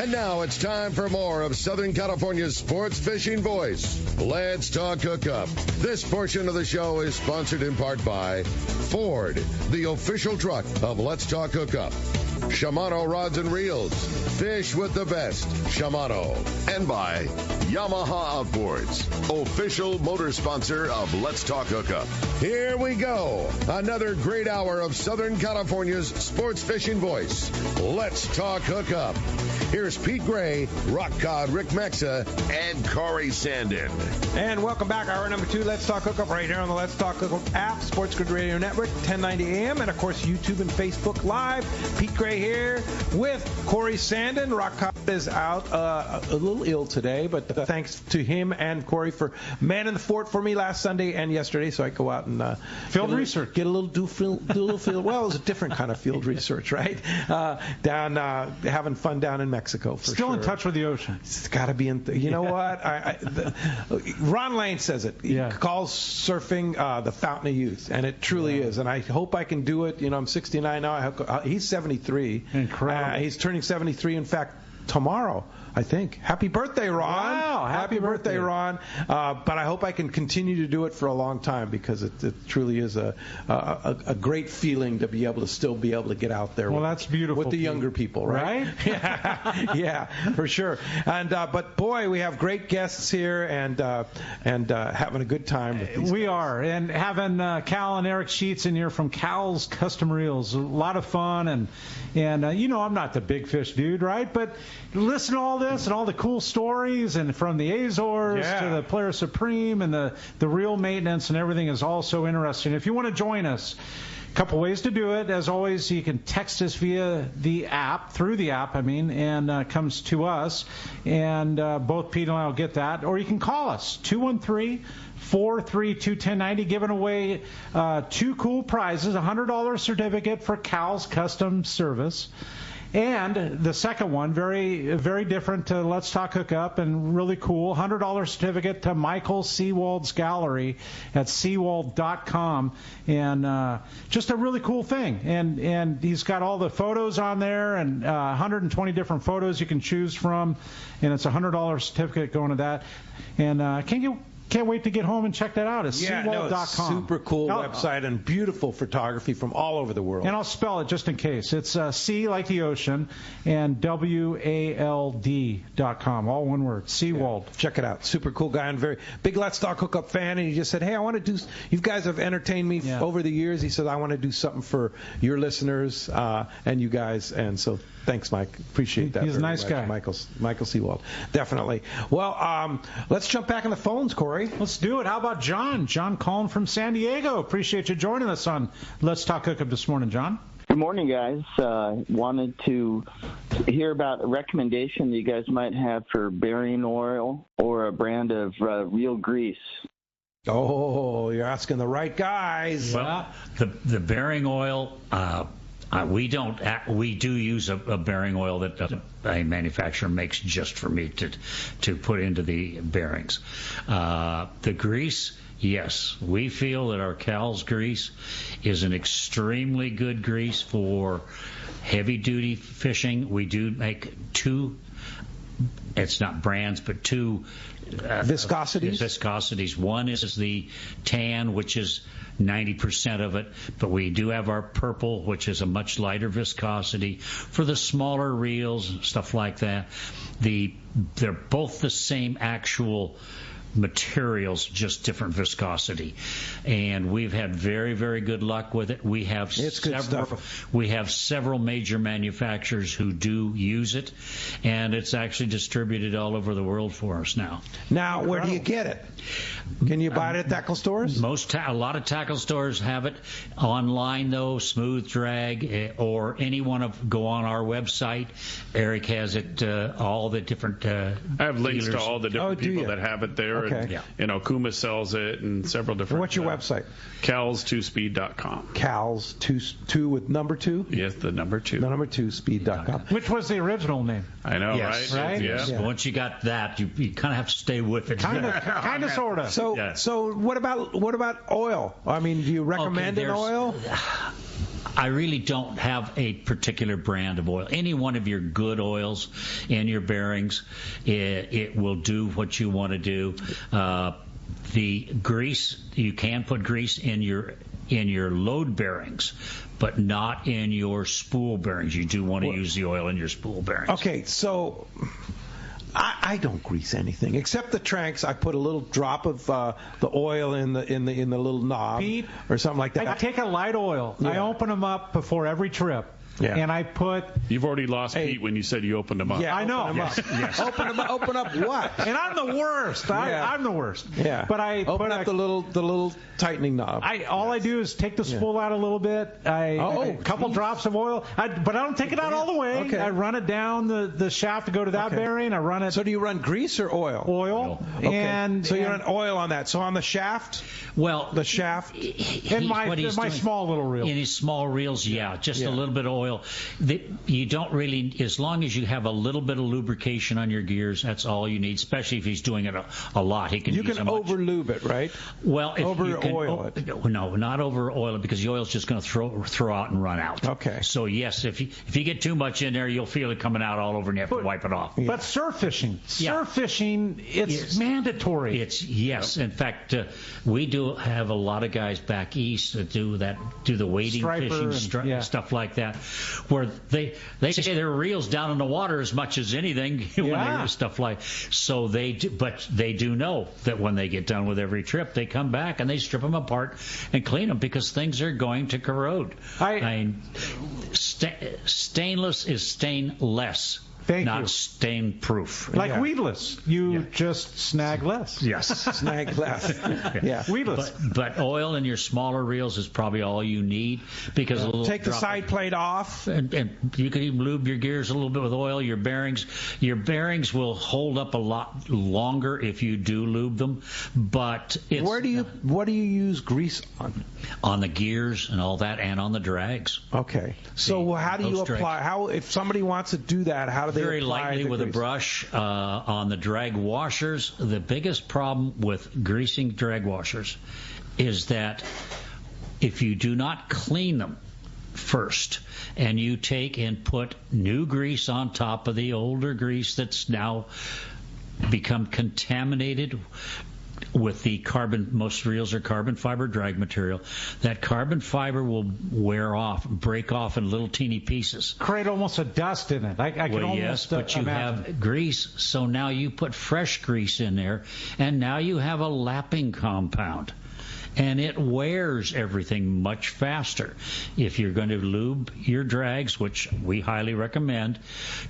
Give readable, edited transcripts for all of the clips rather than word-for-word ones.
And now it's time for more of Southern California's sports fishing voice. Let's talk hookup. This portion of the show is sponsored in part by Ford, the official truck of Let's Talk Hookup. Shimano Rods and Reels. Fish with the best. Shimano. And by Yamaha Outboards, official motor sponsor of Let's Talk Hookup. Here we go. Another great hour of Southern California's sports fishing voice. Let's Talk Hookup. Here's Pete Gray, Rock Cod Rick Mexa, and Corey Sandin. And welcome back. Hour number 2, Let's Talk Hookup, right here on the Let's Talk Hookup app, Sports Grid Radio Network, 1090 AM, and, of course, YouTube and Facebook Live. Pete Gray here with Corey Sandin. Rock Cod is out a little ill today, but thanks to him and Corey for manning the fort for me last Sunday and yesterday, so I go out and field research. Get a little do a little field. Well, it was a different kind of field research, right? Down having fun down in Mexico. For Still sure. in touch with the ocean. It's got to be in. You know what? Ron Lane says it. He calls surfing the fountain of youth, and it truly is. And I hope I can do it. You know, I'm 69 now. He's 73. Incredible. He's turning 73. In fact, tomorrow, I think. Happy birthday, Ron. Wow, happy birthday, Ron. But I hope I can continue to do it for a long time, because it truly is a great feeling to be able to still be able to get out there. Well, that's beautiful. With the younger people, right? Yeah, for sure. And but boy, we have great guests here, and having a good time with these We guys. are, and having Cal and Eric Sheets in here from Cal's Custom Reels. A lot of fun, and you know, I'm not the big fish dude, right? But listen to all this and all the cool stories, and from the Azores to the Player Supreme, and the reel maintenance and everything is all so interesting. If you want to join us, a couple ways to do it. As always, you can text us via the app, through the app, and it comes to us, and both Pete and I will get that. Or you can call us, 213-432-1090, giving away 2 cool prizes, a $100 certificate for Cal's Custom Service. And the second one, very, very different to Let's Talk Hookup, and really cool, $100 certificate to Michael Seawald's Gallery at seawald.com, and just a really cool thing. And he's got all the photos on there, and 120 different photos you can choose from, and it's a $100 certificate going to that. And can't wait to get home and check that out. It's seawald.com. Super cool website and beautiful photography from all over the world. And I'll spell it just in case. It's C like the ocean and WALD.com. All one word. Seawald. Check it out. Super cool guy and very big Let's Talk Hookup fan. And he just said, hey, I want to do, you guys have entertained me over the years. He said, I want to do something for your listeners and you guys. And so thanks, Mike. Appreciate that. He's a nice guy. Michael Seawald. Definitely. Well, let's jump back on the phones, Corey. Let's do it. How about John? John calling from San Diego. Appreciate you joining us on Let's Talk Hookup this morning, John. Good morning, guys. Wanted to hear about a recommendation that you guys might have for bearing oil or a brand of real grease. Oh, you're asking the right guys. Well, the bearing oil, we do use a bearing oil that a manufacturer makes just for me to put into the bearings. The grease, yes, we feel that our Cal's grease is an extremely good grease for heavy duty fishing. We do make 2. It's not brands, but 2 viscosities. One is the tan, which is 90% of it, but we do have our purple, which is a much lighter viscosity for the smaller reels and stuff like that. They're both the same actual materials, just different viscosity, and we've had very, very good luck with it. We have several major manufacturers who do use it, and it's actually distributed all over the world for us now. Now, where do you get it? Can you buy it at tackle stores? A lot of tackle stores have it online, though. Smooth Drag, or go on our website. Eric has it. All the different. I have links dealers. to all the different people that have it there. Okay. And, Kuma sells it, and several different. What's your website? Cals2speed.com. Cals 2 with number 2? Yes, the number 2. The number 2 speed.com. Which was the original name? I know, yes. right? Yes. Yeah. Once you got that, you kind of have to stay with it. Kind of, sort of. So what about oil? I mean, do you recommend an oil? I really don't have a particular brand of oil. Any one of your good oils in your bearings, it will do what you want to do. The grease, you can put grease in your load bearings, but not in your spool bearings. You do want to use the oil in your spool bearings. Okay, so I don't grease anything except the tranks. I put a little drop of the oil in the little knob, Pete, or something like that. I take a light oil. Yeah. I open them up before every trip. Yeah. And I put. You've already lost Pete when you said you opened them up. Yeah, I know. Yes. Open up what? And I'm the worst. I'm the worst. Yeah. But I open up the little tightening knob. All I do is take the spool out a little bit. A couple drops of oil. But I don't take it out all the way. Okay. I run it down the shaft to go to that bearing. I run it. So do you run grease or oil? Oil. Okay. And so you run oil on that. So on the shaft. Well, the shaft. In my small little reel. In his small reels, just a little bit of oil. You don't really, as long as you have a little bit of lubrication on your gears, that's all you need. Especially if he's doing it a lot, he can. You can over lube it, right? Well, if over you can, oil it. No, not over oil it, because the oil's just going to throw out and run out. Okay. So yes, if you get too much in there, you'll feel it coming out all over, and you have to wipe it off. But surf fishing, it's mandatory. Yes. In fact, we do have a lot of guys back east that do the wading Striper fishing stuff like that, where they say their reels down in the water as much as anything when they do stuff like. So they do, but they do know that when they get done with every trip, they come back and they strip them apart and clean them, because things are going to corrode. Stainless is stainless. Not stain proof. Like weedless. You just snag less. Yes. Snag less. Yeah. Weedless. But oil in your smaller reels is probably all you need, because a little take the side plate off. And you can even lube your gears a little bit with oil. Your bearings will hold up a lot longer if you do lube them. But what do you use grease on? On the gears and all that, and on the drags. Okay. So how do you apply? How, if somebody wants to do that, how do they very apply lightly with grease? a brush on the drag washers? The biggest problem with greasing drag washers is that if you do not clean them first, and you take and put new grease on top of the older grease that's now become contaminated with the carbon, most reels are carbon fiber drag material. That carbon fiber will wear off, break off in little teeny pieces. Create almost a dust in it. I can almost yes, but you imagine. have grease, so now you put fresh grease in there, and now you have a lapping compound. And it wears everything much faster. If you're going to lube your drags, which we highly recommend,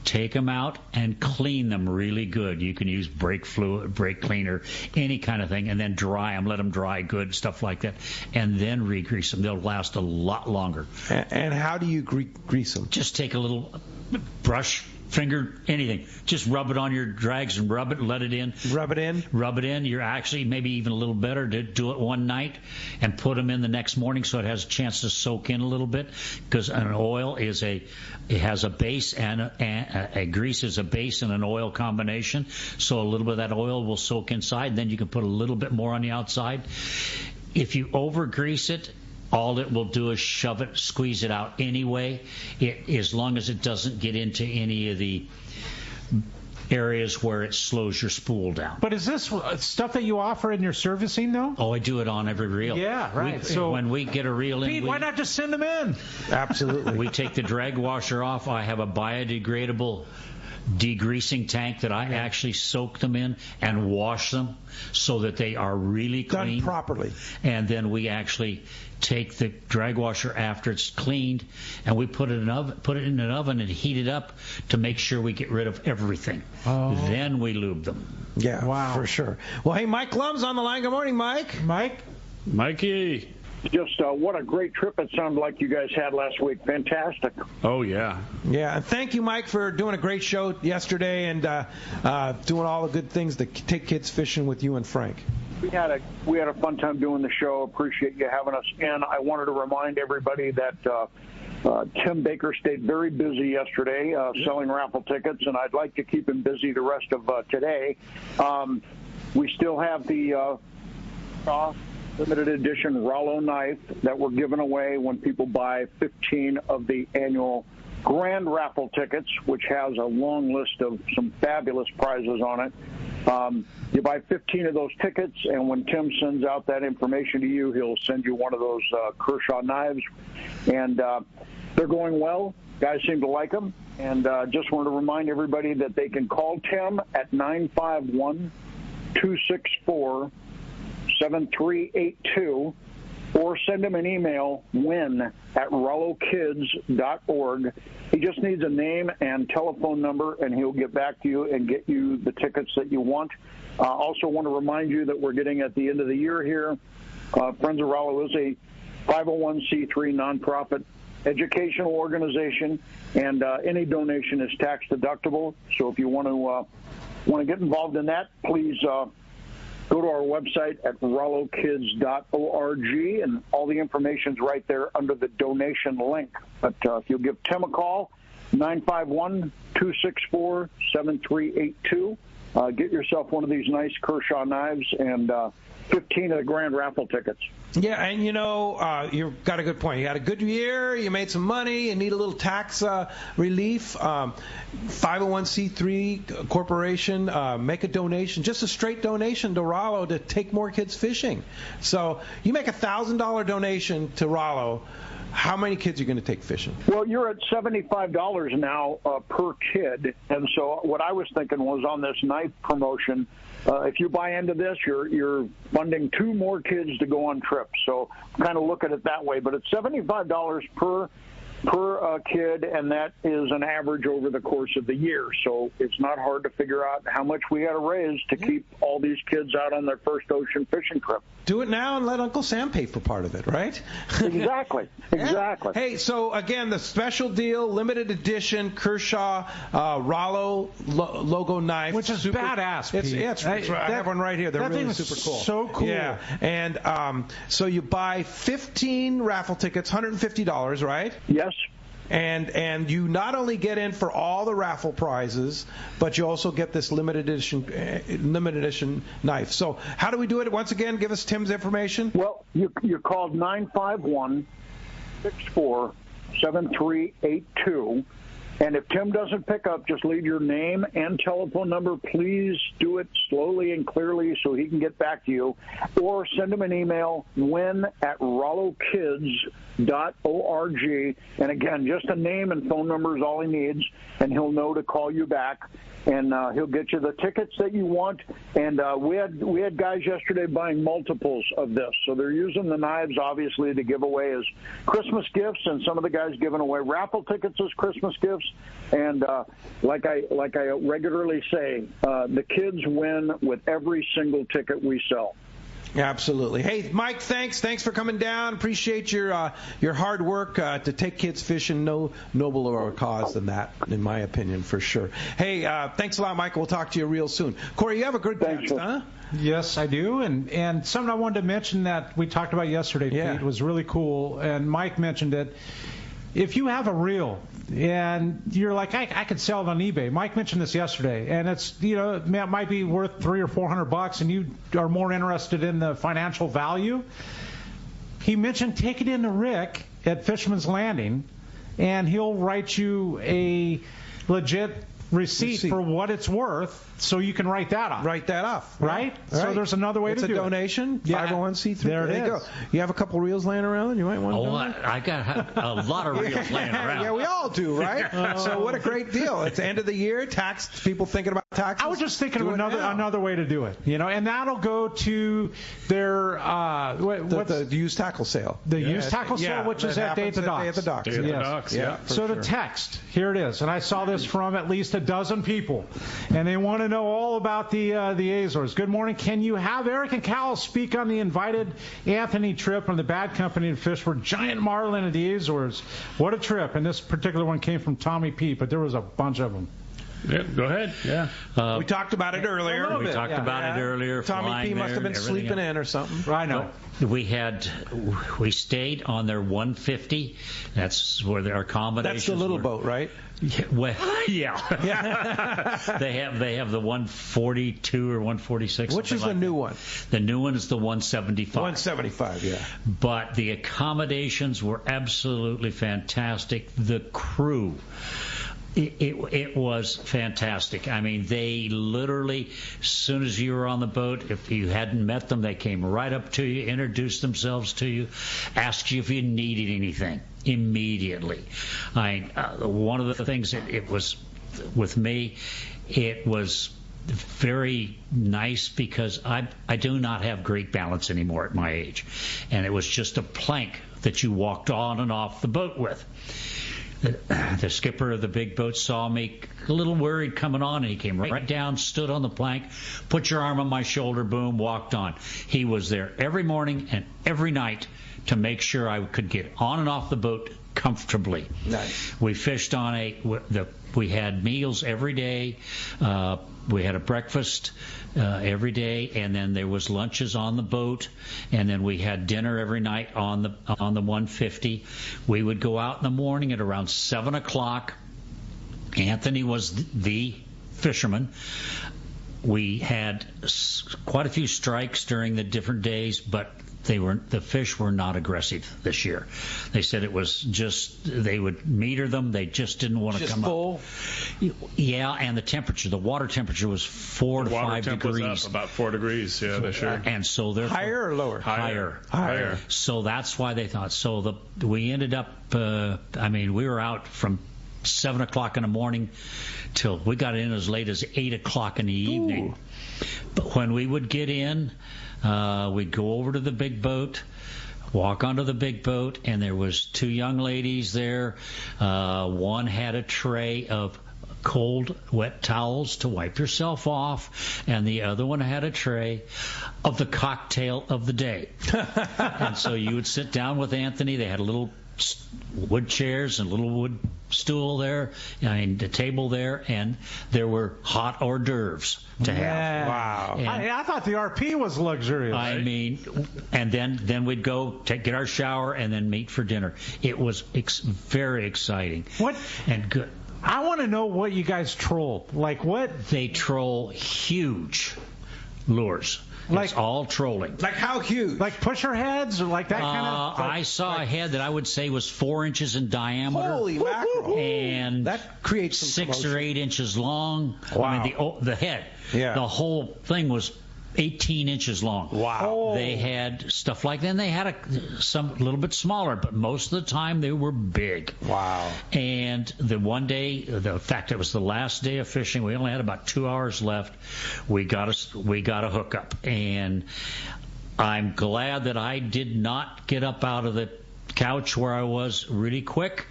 take them out and clean them really good. You can use brake fluid, brake cleaner, any kind of thing, and then dry them, let them dry good, stuff like that, and then re-grease them. They'll last a lot longer. And how do you grease them? Just take a little brush, finger, anything. Just rub it on your drags and rub it, let it in. Rub it in? Rub it in. You're actually maybe even a little better to do it one night and put them in the next morning so it has a chance to soak in a little bit, because an oil it has a base, and a grease is a base and an oil combination. So a little bit of that oil will soak inside, and then you can put a little bit more on the outside. If you over grease it, all it will do is shove it, squeeze it out anyway, as long as it doesn't get into any of the areas where it slows your spool down. But is this stuff that you offer in your servicing, though? Oh, I do it on every reel. Yeah, right. So when we get a reel in, Pete, why not just send them in? Absolutely. We take the drag washer off. I have a biodegradable degreasing tank that I actually soak them in and wash them so that they are really clean. Done properly. And then we actually take the drag washer after it's cleaned, and we put it in an oven and heat it up to make sure we get rid of everything. Oh. Then we lube them. Yeah, wow, for sure. Well, hey, Mike Lum's on the line. Good morning, Mike. Mikey. Just what a great trip it sounded like you guys had last week. Fantastic. Oh, yeah. Yeah, and thank you, Mike, for doing a great show yesterday and doing all the good things to take kids fishing with you and Frank. We had a fun time doing the show. Appreciate you having us in. I wanted to remind everybody that Tim Baker stayed very busy yesterday selling raffle tickets, and I'd like to keep him busy the rest of today. We still have the limited edition Rollo knife that we're giving away when people buy 15 of the annual grand raffle tickets, which has a long list of some fabulous prizes on it. You buy 15 of those tickets, and when Tim sends out that information to you, he'll send you one of those Kershaw knives. And they're going well. Guys seem to like them. And just wanted to remind everybody that they can call Tim at 951-264-7382 or send him an email, win@rollokids.org. He just needs a name and telephone number, and he'll get back to you and get you the tickets that you want. Also want to remind you that we're getting at the end of the year here. Friends of Rollo is a 501c3 nonprofit educational organization, and any donation is tax deductible. So if you want to get involved in that, please go to our website at rollokids.org, and all the information's right there under the donation link. But if you'll give Tim a call, 951-264-7382, get yourself one of these nice Kershaw knives and 15 of the grand raffle tickets. Yeah, and you've got a good point. You had a good year, you made some money, you need a little tax relief. 501c3 corporation, make a donation, just a straight donation to Rollo to take more kids fishing. So you make a $1,000 donation to Rollo. How many kids are you going to take fishing? Well, you're at $75 now per kid, and so what I was thinking was on this knife promotion, if you buy into this, you're funding 2 more kids to go on trips. So kind of look at it that way. But it's $75 per kid, and that is an average over the course of the year. So it's not hard to figure out how much we got to raise to keep all these kids out on their first ocean fishing trip. Do it now and let Uncle Sam pay for part of it, right? Exactly. Hey, so again, the special deal, limited edition Kershaw Rollo logo knife, which is badass. I have one right here. They're really super cool. So cool. Yeah, and so you buy 15 raffle tickets, $150, right? Yes. And you not only get in for all the raffle prizes, but you also get this limited edition knife. So how do we do it? Once again, give us Tim's information. Well, you called 951-64-7382. And if Tim doesn't pick up, just leave your name and telephone number. Please do it slowly and clearly so he can get back to you. Or send him an email, win@rollokids.org. And again, just a name and phone number is all he needs, and he'll know to call you back. And he'll get you the tickets that you want. And we had guys yesterday buying multiples of this. So they're using the knives, obviously, to give away as Christmas gifts, and some of the guys giving away raffle tickets as Christmas gifts. And like I regularly say, the kids win with every single ticket we sell. Absolutely. Hey, Mike, thanks for coming down. Appreciate your hard work to take kids fishing. No nobler cause than that, in my opinion, for sure. Hey, thanks a lot, Michael. We'll talk to you real soon. Corey, you have a good text, huh? Yes, I do. And something I wanted to mention that we talked about yesterday, Pete, was really cool, and Mike mentioned it. If you have a reel and you're like, I could sell it on eBay. Mike mentioned this yesterday, and it's, it might be worth $300 or $400, and you are more interested in the financial value. He mentioned take it into Rick at Fisherman's Landing, and he'll write you a legit receipt for what it's worth, so you can write that off. Right? So there's another way to do it. It's a donation, 501c3. There it is. Go. You have a couple reels laying around? You might want to donate? I got a lot of reels laying around. Yeah, we all do, right? So what a great deal. It's the end of the year, people thinking about taxes. I was just thinking of another way to do it, and that'll go to their the used tackle sale. The used tackle sale, which is at Day at the Docks. Yeah. So the text, here it is, and I saw this from at least a dozen people, and they want to know all about the Azores. Good morning. Can you have Eric and Cal speak on the invited Anthony trip from the Bad Company to fish for giant marlin at the Azores? What a trip! And this particular one came from Tommy P, but there was a bunch of them. Yeah, go ahead. Yeah. We talked about it earlier. We talked about it earlier. Tommy P must have been sleeping in or something. I know. We stayed on their 150. That's where our accommodations. That's the little were. boat, right? Yeah, well, yeah. they have the 142 or 146. Which is the new one? The new one is the 175. 175, yeah. But the accommodations were absolutely fantastic. The crew. It was fantastic. I mean, they literally, as soon as you were on the boat, if you hadn't met them, they came right up to you, introduced themselves to you, asked you if you needed anything immediately. One of the things it was with me, it was very nice because I do not have great balance anymore at my age, and it was just a plank that you walked on and off the boat with. The skipper of the big boat saw me a little worried coming on, and he came right down, stood on the plank, put your arm on my shoulder, boom, walked on. He was there every morning and every night to make sure I could get on and off the boat comfortably. Nice. We fished on we had meals every day. We had a breakfast every day, and then there was lunches on the boat, and then we had dinner every night on the 150. We would go out in the morning at around 7 o'clock. Anthony was the fisherman. We had quite a few strikes during the different days, but the fish were not aggressive this year. They said it was just they would meter them. They just didn't want to come full. up. Yeah, and the water temperature was 4 to 5 degrees. Was up about 4 degrees, yeah, this year. And so they're higher or lower? Higher. So that's why they thought. So we ended up. We were out from 7 o'clock in the morning till we got in as late as 8 o'clock in the evening. But when we would get in, we'd go over to the big boat, walk onto the big boat, and there was 2 young ladies there. One had a tray of cold, wet towels to wipe yourself off, and the other one had a tray of the cocktail of the day. And so you would sit down with Anthony. They had a little wood chairs and a little wood stool there, the table there, and there were hot hors d'oeuvres to have. Wow. I thought the RP was luxurious. And then we'd go get our shower and then meet for dinner. It was very exciting. What? And good. I want to know what you guys trolled. Like what? They troll huge lures. It's all trolling. Like how huge? Like pusher heads or like that kind of? I saw a head that I would say was 4 inches in diameter. Holy mackerel. And that creates some 6 commotion. or 8 inches long. Wow. I mean, the head. Yeah. The whole thing was 18 inches long. Wow. They had stuff like that. And they had some a little bit smaller, but most of the time they were big. Wow. And the one day, in fact, it was the last day of fishing. We only had about 2 hours left. We got a hookup, and I'm glad that I did not get up out of the couch where I was really quick,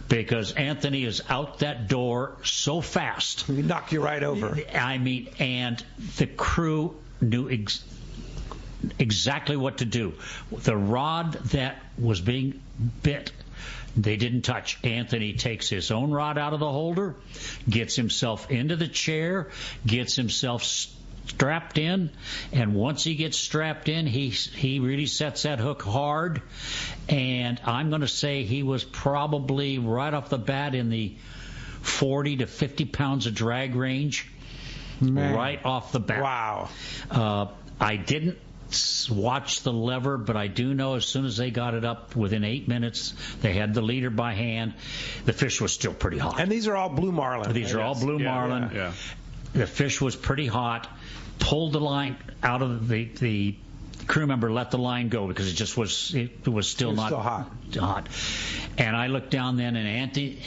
because Anthony is out that door so fast. He knocked you right over. And the crew knew exactly what to do. The rod that was being bit, they didn't touch. Anthony takes his own rod out of the holder, gets himself into the chair, gets himself strapped in, and once he gets strapped in, he really sets that hook hard, and I'm going to say he was probably right off the bat in the 40 to 50 pounds of drag range. Man. Right off the bat. Wow. I didn't watch the lever, but I do know as soon as they got it up, within 8 minutes, they had the leader by hand. The fish was still pretty hot. And these are all blue marlin. These are all blue marlin. Yeah. The fish was pretty hot. Pulled the line out of the crew member, let the line go because it was still not hot. And I looked down then, and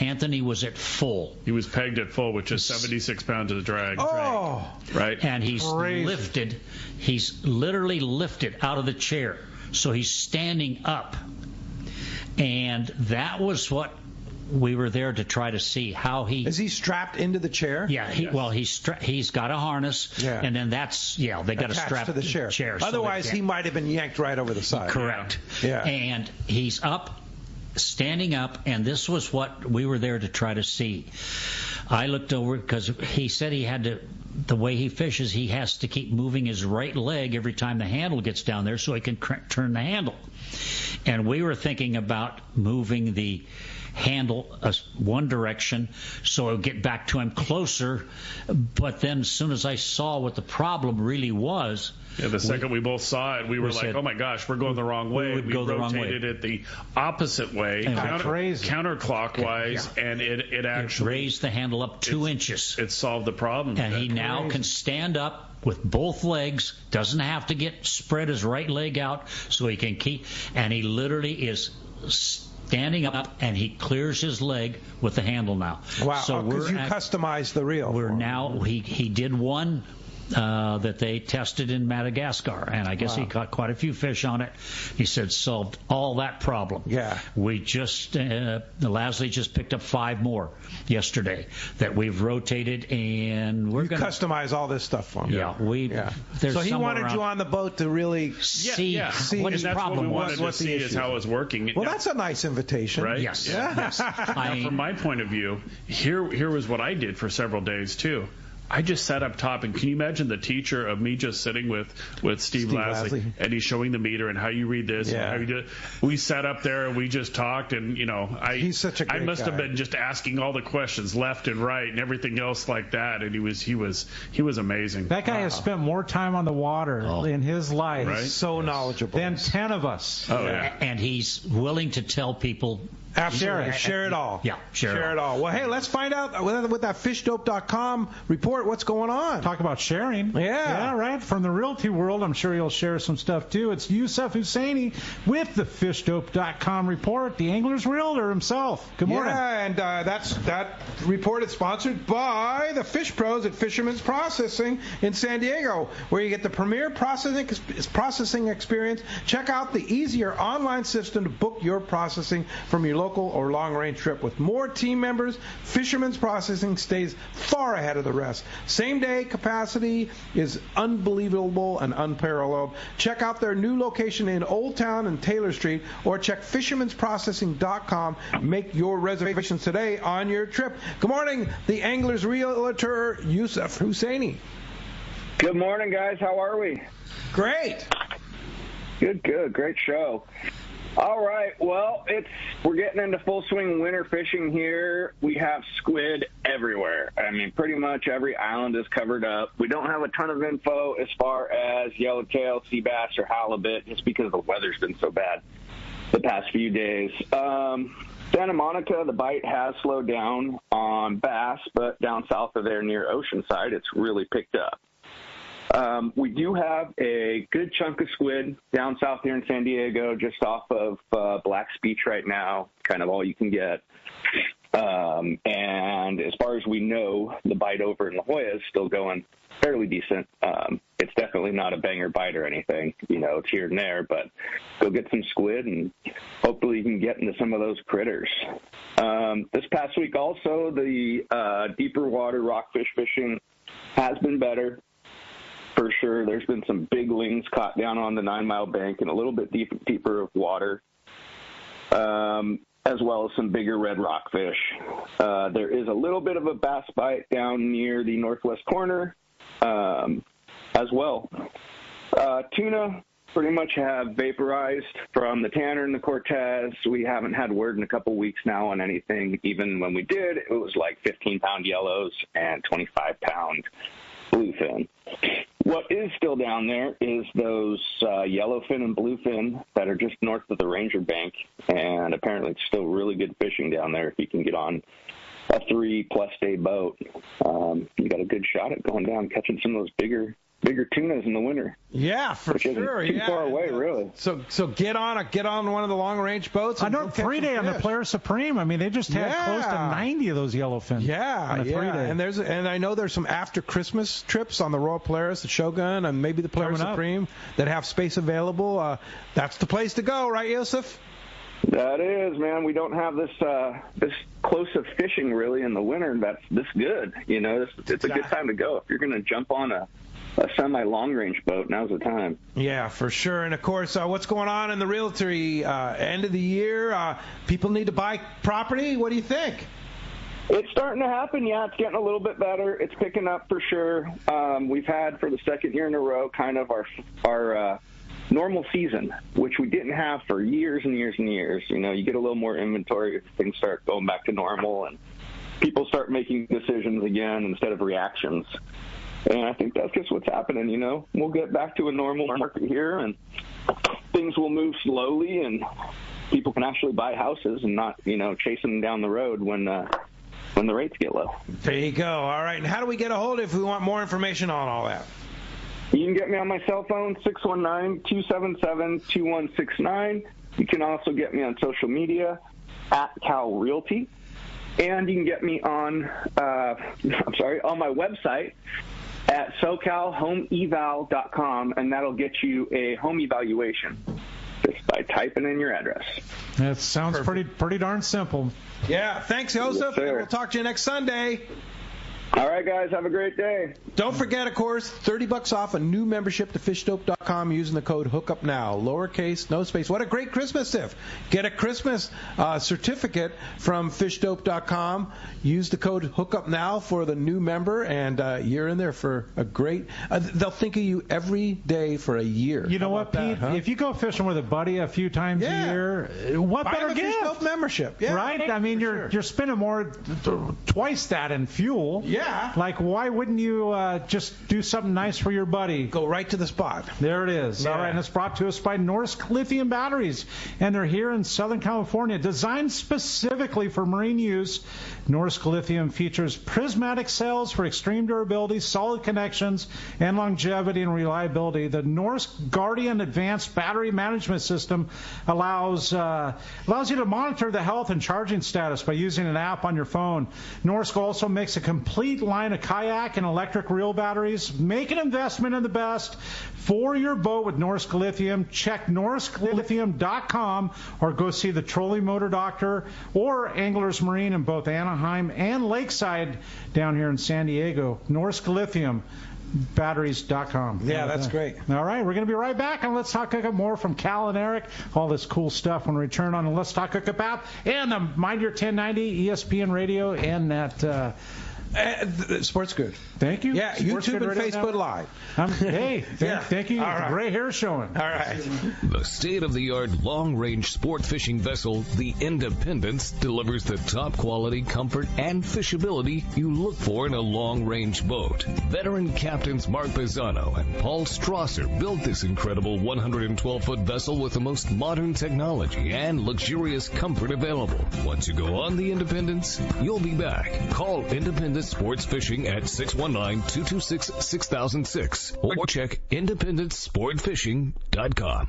Anthony was at full. He was pegged at full, which is 76 pounds of drag. Oh, right. And he's lifted. He's literally lifted out of the chair, so he's standing up. And that was what we were there to try to see how he... Is he strapped into the chair? Yeah. He's got a harness. Yeah. And then they got to strap to the chair. Otherwise, he might have been yanked right over the side. Correct. Yeah. And he's up, standing up, and this was what we were there to try to see. I looked over because he said he had to. The way he fishes, he has to keep moving his right leg every time the handle gets down there so he can turn the handle. And we were thinking about moving the handle one direction so it would get back to him closer. But then as soon as I saw what the problem really was, the second we both saw it, we were like, said, oh my gosh, we're going the wrong way. We rotated it the opposite way, counterclockwise, and it actually raised the handle up 2 inches. It solved the problem. And he now can stand up with both legs, doesn't have to spread his right leg out so he can keep, and he literally is standing up, and he clears his leg with the handle now. Wow, so because you customized the reel. He did one that they tested in Madagascar, and I guess he caught quite a few fish on it. He said solved all that problem. Yeah. We just Lasley just picked up 5 more yesterday that we've rotated, and we're going to customize all this stuff for him. Yeah, So he wanted you on the boat to really see what his that's problem what we was. wanted to see is how it was working. Well, that's a nice invitation, right? Yes. Yes. Now, from my point of view, here was what I did for several days too. I just sat up top, and can you imagine the teacher of me just sitting with Steve Lasley, and he's showing the meter and how you read this and how you do it. We sat up there and we just talked, and he's such a great I must guy. have been just asking all the questions left and right and everything else like that, and he was amazing. That guy has spent more time on the water in his life, Right? So knowledgeable, than 10 of us. Oh yeah. And he's willing to tell people. Absolutely. Share it all. Yeah, share it all. Well, hey, let's find out with that fishdope.com report what's going on. Talk about sharing. Yeah, right. From the realty world, I'm sure you'll share some stuff too. It's Yusuf Husseini with the fishdope.com report, the angler's realtor himself. Good morning. Yeah, and that report is sponsored by the Fish Pros at Fisherman's Processing in San Diego, where you get the premier processing experience. Check out the easier online system to book your processing from your local or long-range trip. With more team members, Fisherman's Processing stays far ahead of the rest. Same-day capacity is unbelievable and unparalleled. Check out their new location in Old Town and Taylor Street, or check fishermansprocessing.com. Make your reservations today on your trip. Good morning, the angler's realtor, Yusuf Husseini. Good morning, guys. How are we? Great. Good. Great show. All right, well, we're getting into full swing winter fishing here. We have squid everywhere. I mean, pretty much every island is covered up. We don't have a ton of info as far as yellowtail, sea bass, or halibut, just because the weather's been so bad the past few days. Santa Monica, the bite has slowed down on bass, but down south of there near Oceanside, it's really picked up. We do have a good chunk of squid down south here in San Diego, just off of Black's Beach right now, kind of all you can get. And as far as we know, the bite over in La Jolla is still going fairly decent. It's definitely not a banger bite or anything, it's here and there, but go get some squid and hopefully you can get into some of those critters. This past week also, the deeper water rockfish fishing has been better. For sure, there's been some big lings caught down on the 9 Mile bank and a little bit deeper of water, as well as some bigger red rockfish. There is a little bit of a bass bite down near the northwest corner as well. Tuna pretty much have vaporized from the Tanner and the Cortez. We haven't had word in a couple weeks now on anything. Even when we did, it was like 15-pound yellows and 25-pound bluefin. What is still down there is those yellowfin and bluefin that are just north of the Ranger Bank, and apparently it's still really good fishing down there if you can get on a 3+ day boat. You got a good shot at going down catching some of those bigger tunas in the winter. Yeah, for sure. Too far away, really. So get on one of the long range boats. I know 3-day on the Polaris Supreme. I mean, they just had close to 90 of those yellowfin. Yeah. And I know there's some after Christmas trips on the Royal Polaris, the Shogun, and maybe the Polaris Supreme that have space available. That's the place to go, right, Yusuf? That is, man. We don't have this close of fishing really in the winter that's this good. It's a good time to go if you're going to jump on a semi-long-range boat. Now's the time. Yeah, for sure. And, of course, what's going on in the realty end of the year? People need to buy property. What do you think? It's starting to happen, yeah. It's getting a little bit better. It's picking up for sure. We've had, for the second year in a row, kind of our normal season, which we didn't have for years and years and years. You know, you get a little more inventory, things start going back to normal, and people start making decisions again instead of reactions. And I think that's just what's happening, you know. We'll get back to a normal market here, and things will move slowly, and people can actually buy houses and not, you know, chasing them down the road when the rates get low. There you go. All right. And how do we get a hold of it if we want more information on all that? You can get me on my cell phone, 619-277-2169. You can also get me on social media, @CalRealty. And you can get me on my website at SoCalHomeEval.com, and that'll get you a home evaluation just by typing in your address. That sounds pretty darn simple. Yeah, thanks, Joseph. Yes, we'll talk to you next Sunday. All right, guys, have a great day. Don't forget, of course, $30 off a new membership to fishdope.com using the code HOOKUPNOW. Lowercase, no space. What a great Christmas gift. Get a Christmas certificate from fishdope.com. Use the code HOOKUPNOW for the new member, and you're in there for a great they'll think of you every day for a year. You know what, Pete? If you go fishing with a buddy a few times a year, what better gift? Fishdope membership. Yeah, right? I mean, you're spending more, twice that in fuel. Yeah. Like, why wouldn't you just do something nice for your buddy? Go right to the spot. There it is. Yeah. All right, and it's brought to us by Norsk Lithium Batteries, and they're here in Southern California. Designed specifically for marine use, Norsk Lithium features prismatic cells for extreme durability, solid connections, and longevity and reliability. The Norsk Guardian Advanced Battery Management System allows you to monitor the health and charging status by using an app on your phone. Norsk also makes a complete line of kayak and electric reel batteries. Make an investment in the best for your boat with Norsk Lithium. Check NorskLithium.com or go see the Trolley Motor Doctor or Anglers Marine in both Anaheim and Lakeside down here in San Diego. Norsk Lithium. Batteries.com. Yeah, that's great. All right, we're going to be right back on Let's Talk Hookup. More from Cal and Eric. All this cool stuff when we return on the Let's Talk Hookup app and the Mind Your 1090 ESPN Radio and that Sports Good. Thank you. Yeah, Sports YouTube and Facebook Live. Hey, thank you. All right. Gray hair showing. All right. The state-of-the-art long-range sport fishing vessel, the Independence, delivers the top quality, comfort, and fishability you look for in a long-range boat. Veteran captains Mark Pisano and Paul Strasser built this incredible 112-foot vessel with the most modern technology and luxurious comfort available. Once you go on the Independence, you'll be back. Call Independence Sports Fishing at 619-226-6006 or check IndependenceSportFishing.com.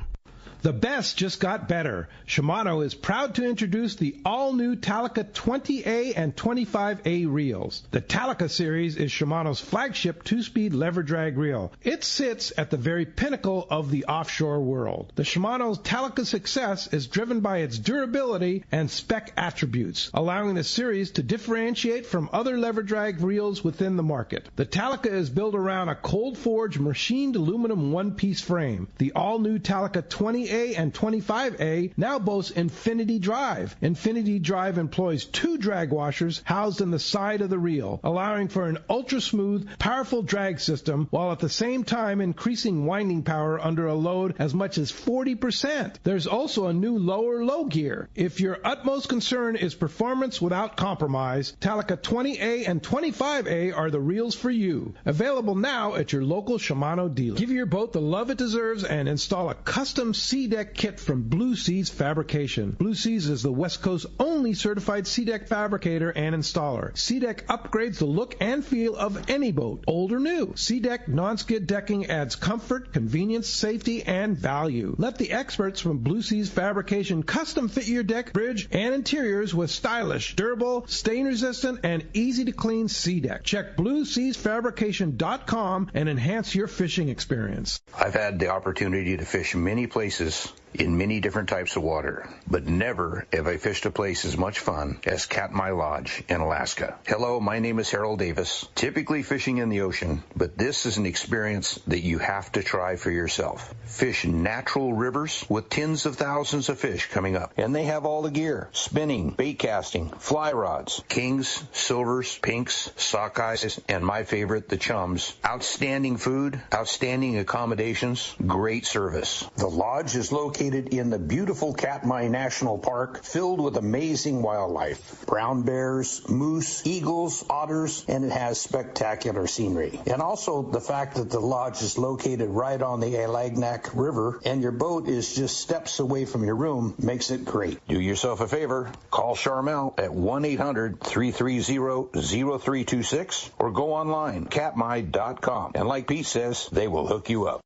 The best just got better. Shimano is proud to introduce the all-new Talica 20A and 25A reels. The Talica series is Shimano's flagship two-speed lever drag reel. It sits at the very pinnacle of the offshore world. The Shimano's Talica success is driven by its durability and spec attributes, allowing the series to differentiate from other lever drag reels within the market. The Talica is built around a cold-forged machined aluminum one-piece frame. The all-new Talica 20A and 25A now boasts Infinity Drive. Infinity Drive employs two drag washers housed in the side of the reel, allowing for an ultra-smooth, powerful drag system while at the same time increasing winding power under a load as much as 40%. There's also a new lower low gear. If your utmost concern is performance without compromise, Talica 20A and 25A are the reels for you. Available now at your local Shimano dealer. Give your boat the love it deserves and install a custom C-Deck kit from Blue Seas Fabrication. Blue Seas is the West Coast's only certified C-Deck fabricator and installer. C-Deck upgrades the look and feel of any boat, old or new. C-Deck non-skid decking adds comfort, convenience, safety, and value. Let the experts from Blue Seas Fabrication custom fit your deck, bridge, and interiors with stylish, durable, stain-resistant, and easy-to-clean C-Deck. Check BlueSeasFabrication.com and enhance your fishing experience. I've had the opportunity to fish many places in many different types of water, but never have I fished a place as much fun as Katmai Lodge in Alaska. Hello, my name is Harold Davis, typically fishing in the ocean, but this is an experience that you have to try for yourself. Fish natural rivers with tens of thousands of fish coming up, and they have all the gear: spinning, bait casting, fly rods, kings, silvers, pinks, sockeyes, and my favorite, the chums. Outstanding food, outstanding accommodations, great service. The lodge is located in the beautiful Katmai National Park, filled with amazing wildlife: brown bears, moose, eagles, otters, and it has spectacular scenery. And also the fact that the lodge is located right on the Alagnak River and your boat is just steps away from your room makes it great. Do yourself a favor, call Charmel at 1-800-330-0326 or go online, katmai.com. And like Pete says, they will hook you up.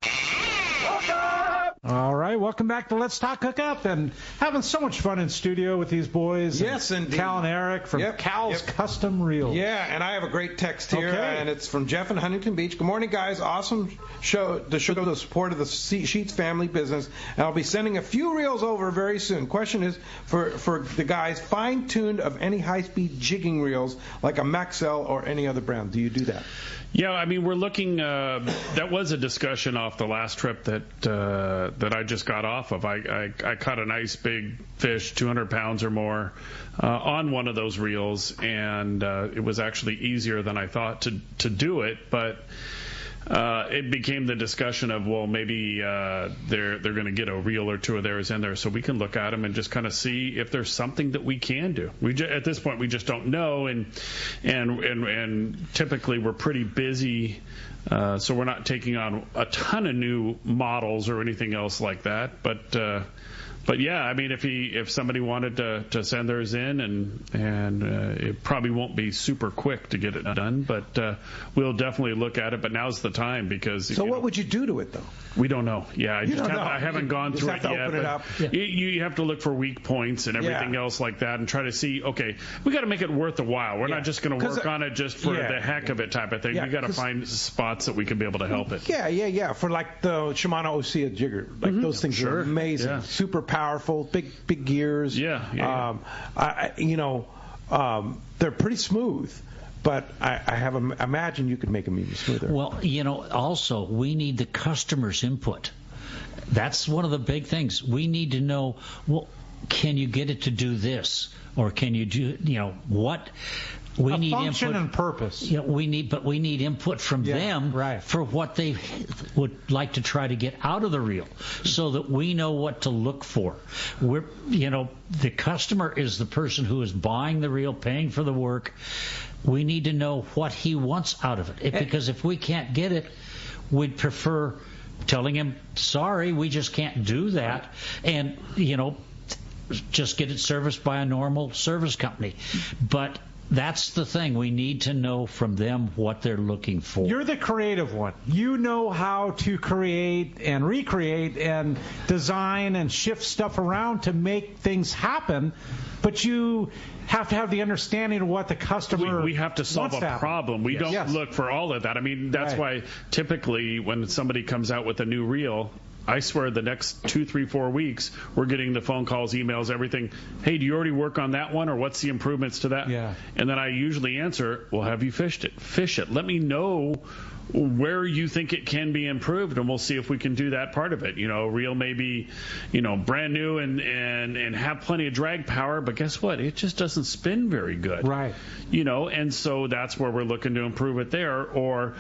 All right, welcome back to Let's Talk Hookup, and having so much fun in studio with these boys. Yes, indeed. Cal and Eric from Cal's Custom Reels. Yeah, and I have a great text here, and it's from Jeff in Huntington Beach. Good morning, guys. Awesome show to show the support of the Sheets family business, and I'll be sending a few reels over very soon. Question is for the guys, fine-tuned of any high-speed jigging reels like a Maxell or any other brand. Do you do that? Yeah, I mean, we're looking. That was a discussion off the last trip that I just got off of. I caught a nice big fish, 200 pounds or more, on one of those reels, and it was actually easier than I thought to do it, but. It became the discussion of, well, maybe they're going to get a reel or two of theirs in there, so we can look at them and just kind of see if there's something that we can do. At this point, we just don't know, and typically we're pretty busy, so we're not taking on a ton of new models or anything else like that. But yeah, I mean, if somebody wanted to send theirs in, and it probably won't be super quick to get it done, but we'll definitely look at it. But now's the time because. So what would you do to it though? We don't know. Yeah, I haven't gone through it yet. Open it up. You have to look for weak points and everything else like that, and try to see. Okay, we got to make it worth the while. We're not just going to work on it just for the heck of it type of thing. We got to find spots that we can be able to help it. Yeah. For like the Shimano Osea jigger, like those things are amazing, super powerful, big gears. Yeah. They're pretty smooth. But I imagine you could make them even smoother. Well, also we need the customer's input. That's one of the big things. We need to know, well, can you get it to do this? Or can you do, what? We need function input and purpose. We need input from them for what they would like to try to get out of the reel, so that we know what to look for. The customer is the person who is buying the reel, paying for the work. We need to know what he wants out of it, because if we can't get it, we'd prefer telling him, sorry, we just can't do that, and just get it serviced by a normal service company. But that's the thing. We need to know from them what they're looking for. You're the creative one. You know how to create and recreate and design and shift stuff around to make things happen, but you have to have the understanding of what the customer we have to solve a problem. We don't look for all of that. I mean, that's why typically when somebody comes out with a new reel, I swear the next 2, 3, 4 weeks, we're getting the phone calls, emails, everything. Hey, do you already work on that one, or what's the improvements to that? Yeah. And then I usually answer, well, have you fished it? Fish it. Let me know where you think it can be improved, and we'll see if we can do that part of it. Reel may be, brand new and have plenty of drag power, but guess what? It just doesn't spin very good. Right. And so that's where we're looking to improve it there. Or,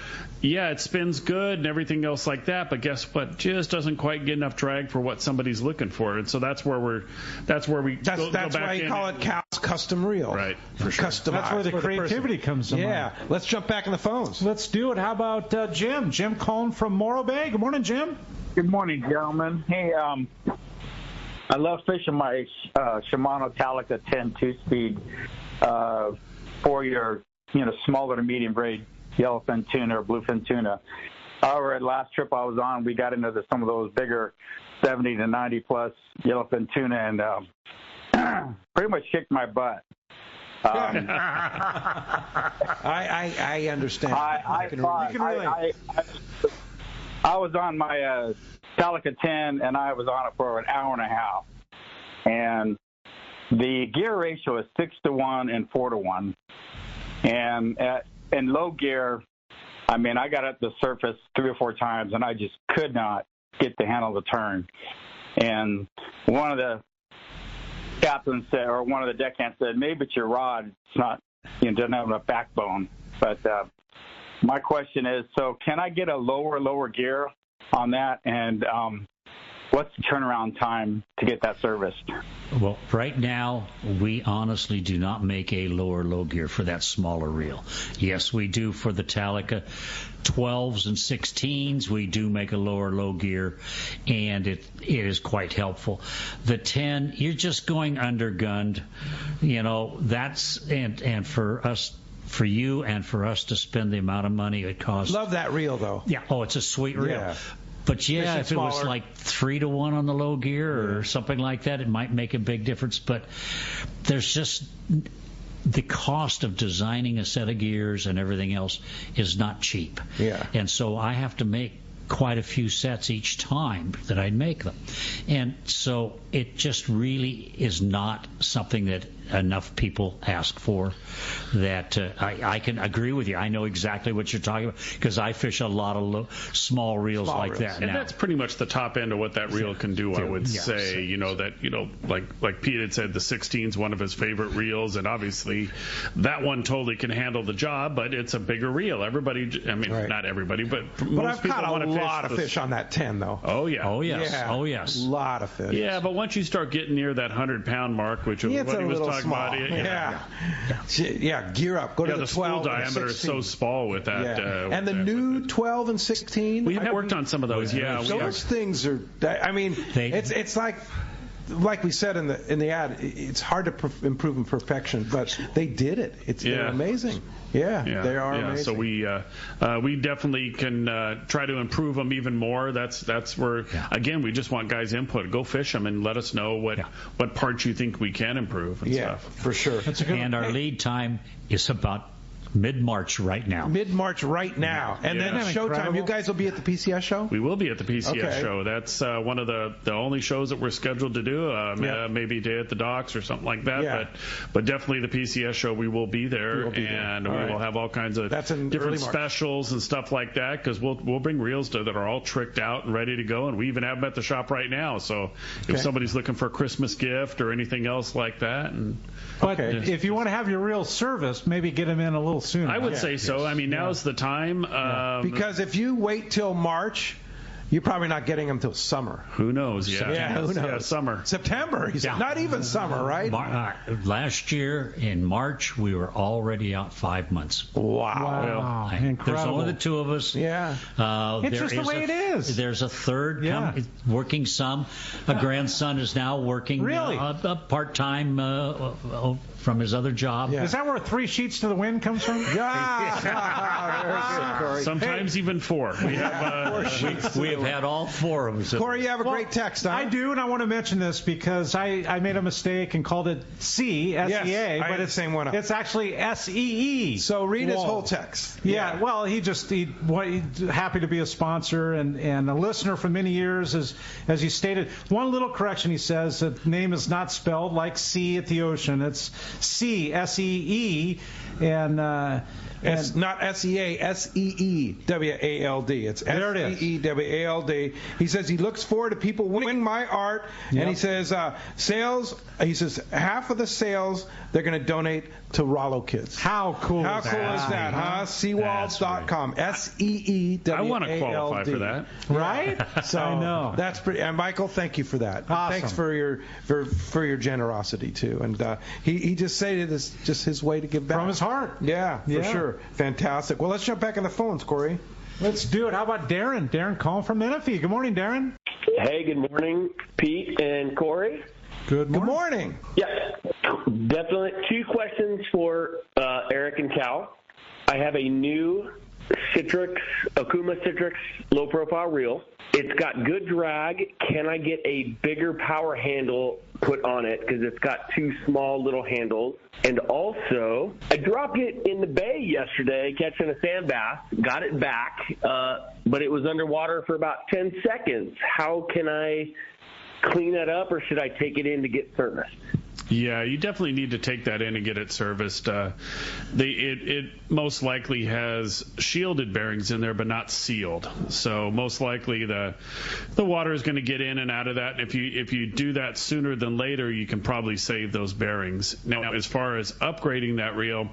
it spins good and everything else like that, but guess what? Just doesn't quite get enough drag for what somebody's looking for. And so that's where we that's go back why you call it Cal's Custom Reel. Right. For sure. Customized. That's where the creativity comes from. Yeah. Let's jump back in the phones. Let's do it. How about Jim? Jim calling from Morro Bay. Good morning, Jim. Good morning, gentlemen. Hey, I love fishing my Shimano Talica 10 2-speed for your smaller to medium grade yellowfin tuna or bluefin tuna. However, at last trip I was on, we got into some of those bigger 70 to 90 plus yellowfin tuna and pretty much kicked my butt. I understand. I was on my Talica 10, and I was on it for an hour and a half. And the gear ratio is 6-to-1 and 4-to-1. And in low gear, I mean, I got up the surface 3 or 4 times, and I just could not get the handle to turn. And one of the captains said, or one of the deckhands said, maybe it's your rod. It's not, doesn't have enough backbone. But my question is, so can I get a lower gear on that? And what's the turnaround time to get that serviced? Well, right now, we honestly do not make a low gear for that smaller reel. Yes, we do for the Talica 12s and 16s. We do make a low gear, and it is quite helpful. The 10, you're just going undergunned. That's and for us. For you and for us to spend the amount of money it costs. Love that reel, though. Yeah. Oh, it's a sweet reel. Yeah. But yeah, if it was like 3-to-1 on the low gear or something like that, it might make a big difference. But there's just the cost of designing a set of gears and everything else is not cheap. Yeah. And so I have to make quite a few sets each time that I'd make them. And so it just really is not something that enough people ask for, that I can agree with you. I know exactly what you're talking about because I fish a lot of small reels like that and now. that's pretty much the top end of what that reel can do, I would say. Like Pete had said, the 16 is one of his favorite reels, and obviously that one totally can handle the job, but it's a bigger reel. Everybody, I mean, not everybody, but most I've people caught want to a fish. lot of fish on that 10, though. Oh, yeah. Oh, yes. Yeah. Oh, yes. A lot of fish. Yeah, but once you start getting near that 100-pound mark, which is what he was talking about. Yeah, gear up. Go to the 12 spool diameter is so small with that. And the new 12 and 16. We've worked on some of those. Those things are. I mean, it's like we said in the ad. It's hard to improve in perfection, but they did it. They're amazing. Yeah, they are amazing. So we definitely can try to improve them even more. That's where again we just want guys' input. Go fish them and let us know what parts you think we can improve and stuff. For sure. And our lead time is about mid-March right now. And then Showtime. You guys will be at the PCS show? We will be at the PCS show. That's one of the only shows that we're scheduled to do. Maybe Day at the Docks or something like that. Yeah. But definitely the PCS show, we will be there. We will have all kinds of different specials and stuff like that, because we'll bring reels that are all tricked out and ready to go, and we even have them at the shop right now. So if somebody's looking for a Christmas gift or anything else like that. But if you want to have your reels serviced, maybe get them in a little sooner. I would say so. I mean, now's the time. Because if you wait till March, you're probably not getting them till summer. Who knows? Who knows? Yeah, summer. September. Not even summer, right? Last year in March, we were already out 5 months. Wow. Incredible. There's only the two of us. Yeah. It's just the way it is. There's a third working some. A grandson is now working part-time from his other job. Is that where 3 sheets to the wind comes from? Sometimes even 4. We have 4 sheets. We have had all 4 of them. Corey, you have a great text, huh? I do, and I want to mention this because I made a mistake and called it S-E-A, but it's the same one. It's actually S-E-E. So read his whole text. Yeah. Well, he's happy to be a sponsor and a listener for many years, as he stated. One little correction, he says, the name is not spelled like sea at the ocean. It's C, S-E-E, and it's not S-E-A, S-E-E-W-A-L-D. It's S-E-E-W-A-L-D. He says he looks forward to people winning my art, and he says sales. He says half of the sales they're going to donate to Rollo Kids. How cool! How cool is that, huh? Seawalls.com. S-E-E-W-A-L-D. I want to qualify for that, right? So I know that's pretty. And Michael, thank you for that. Awesome. Thanks for your generosity too. And he just said it's just his way to give back from his heart. Yeah, for sure. Fantastic. Well, let's jump back on the phones, Corey. Let's do it. How about Darren? Darren calling from Menifee. Good morning, Darren. Hey, good morning, Pete and Corey. Good morning. Good morning. Yeah, definitely 2 questions for Eric and Cal. I have a new Okuma Citrix low-profile reel. It's got good drag. Can I get a bigger power handle put on it because it's got two small little handles? And also, I dropped it in the bay yesterday catching a sand bass, got it back, but it was underwater for about 10 seconds. How can I clean that up, or should I take it in to get serviced? Yeah, you definitely need to take that in and get it serviced. It most likely has shielded bearings in there, but not sealed. So most likely the water is going to get in and out of that. And if you do that sooner than later, you can probably save those bearings. Now, as far as upgrading that reel,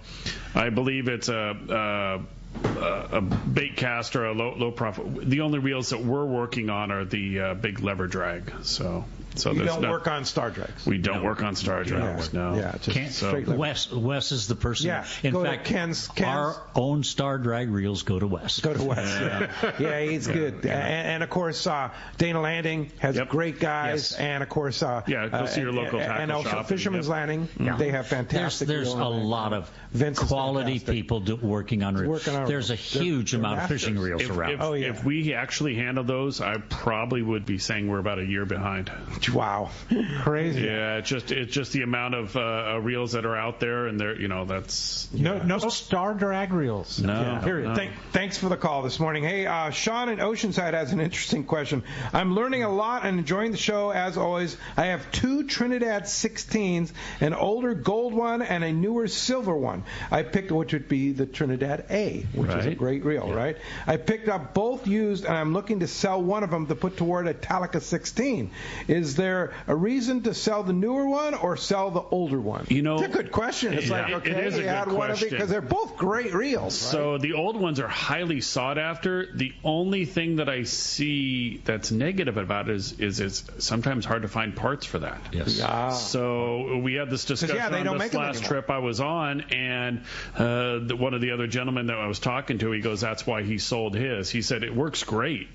I believe it's a bait cast or a low profit. The only reels that we're working on are the big lever drag. So you don't work on star drags. We don't work on star drags. No. Yeah, just straight lever. Wes is the person. Yeah. In fact, Ken's our own star drag reels go to Wes. Yeah, he's good. And of course, Dana Landing has great guys. Yes. And of course, go see your local tackle and also shop. Fisherman's Landing. They have fantastic. There's a lot of quality people working on reels. There's a huge amount of fishing reels around. If we actually handle those, I probably would be saying we're about a year behind. Wow, crazy. Yeah, it's just the amount of reels that are out there, and that's no star drag reels. No. Period. No. Thanks for the call this morning. Hey, Sean in Oceanside has an interesting question. I'm learning a lot and enjoying the show as always. I have 2 Trinidad 16s, an older gold one and a newer silver one. I picked which would be the Trinidad A, which is a great reel, right? I picked up both used, and I'm looking to sell one of them to put toward a Talica 16. Is there a reason to sell the newer one or sell the older one? It's a good question. It's it is a good question because they're both great reels. Right? So the old ones are highly sought after. The only thing that I see that's negative about it is it's sometimes hard to find parts for that. Yes. Yeah. So we had this discussion on this last trip I was on, and one of the other gentlemen that I was talking to, he goes, that's why he sold his. He said it works great.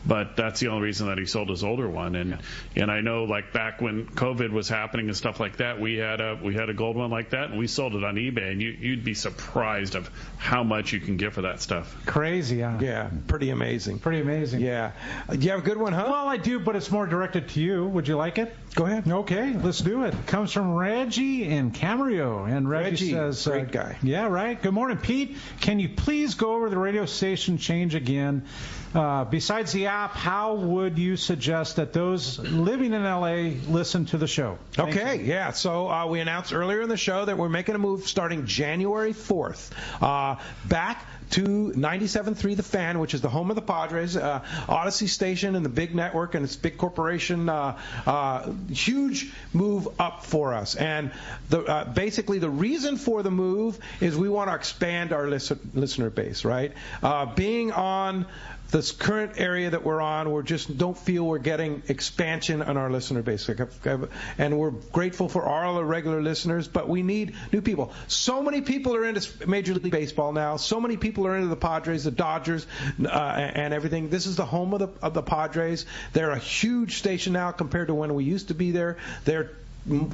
But that's the only reason that he sold his older one. And I know, like, back when COVID was happening and stuff like that, we had a gold one like that, and we sold it on eBay, and you'd be surprised of how much you can get for that stuff. Crazy, huh? Yeah, pretty amazing. Yeah. Do you have a good one, huh? Well, I do, but it's more directed to you. Would you like it? Go ahead. Okay, let's do it. It comes from Reggie in Camarillo, and Reggie says, great guy. Yeah, right. Good morning, Pete. Can you please go over the radio station change again? Besides the app, how would you suggest that those living in LA listen to the show? Okay, yeah. So we announced earlier in the show that we're making a move starting January 4th back to 97.3 The Fan, which is the home of the Padres, Odyssey Station and the big network and its big corporation. Huge move up for us. And basically the reason for the move is we want to expand our listener base, right? Being on this current area that we're on, we just don't feel we're getting expansion on our listener base. And we're grateful for all the regular listeners, but we need new people. So many people are into Major League Baseball now. So many people are into the Padres, the Dodgers, and everything. This is the home of the Padres. They're a huge station now compared to when we used to be there. They're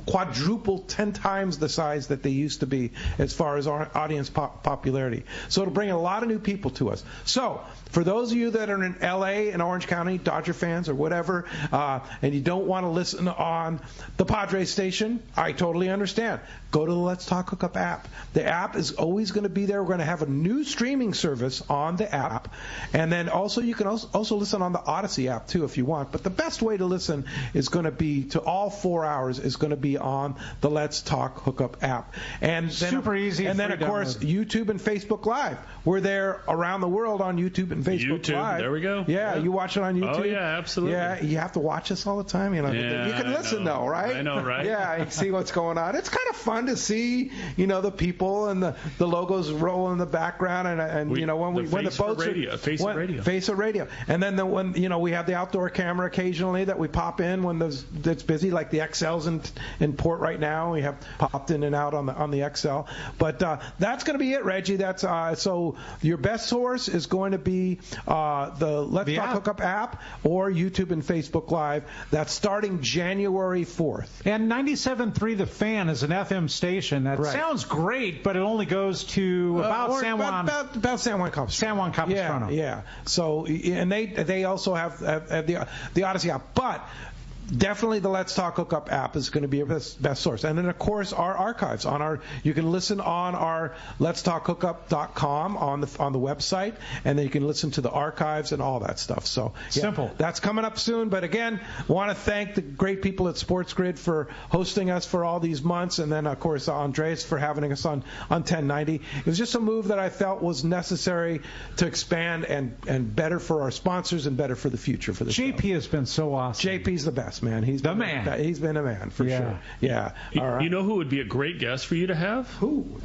quadruple 10 times the size that they used to be as far as our audience popularity. So it'll bring a lot of new people to us. So for those of you that are in LA and Orange County, Dodger fans or whatever, and you don't want to listen on the Padres station, I totally understand. Go to the Let's Talk Hookup app. The app is always going to be there. We're going to have a new streaming service on the app. And then also you can also listen on the Odyssey app too if you want. But the best way to listen is going to be to all 4 hours is going to be on the Let's Talk Hookup app. And then, super easy. And then, of course, YouTube and Facebook Live. We're there around the world on YouTube and Facebook Live. There we go. Yeah, you watch it on YouTube. Oh, yeah, absolutely. Yeah, you have to watch us all the time. You can listen, though, right? I know, right? Yeah, you see what's going on. It's kind of fun to see, the people and the logos roll in the background. And when the boats are... Face of radio. And then when we have the outdoor camera occasionally that we pop in when it's busy, like the XLs and in port right now. We have popped in and out on the XL. But that's going to be it, Reggie. That's so your best source is going to be the Let's Talk Hookup app or YouTube and Facebook Live. That's starting January 4th. And 97.3 The Fan is an FM station. That sounds great, but it only goes to about San Juan. About San Juan Capistrano. Yeah. So, and they also have the Odyssey app, but definitely the Let's Talk Hookup app is going to be your best source. And then, of course, our archives you can listen on our letstalkhookup.com on the website, and then you can listen to the archives and all that stuff. So simple. That's coming up soon. But again, want to thank the great people at Sports Grid for hosting us for all these months, and then of course Andres for having us on 1090. It was just a move that I felt was necessary to expand and better for our sponsors and better for the future for the JP show. has been so awesome. JP's the best. Man, he's been a man for sure. Yeah. All right. You know who would be a great guest for you to have? Who?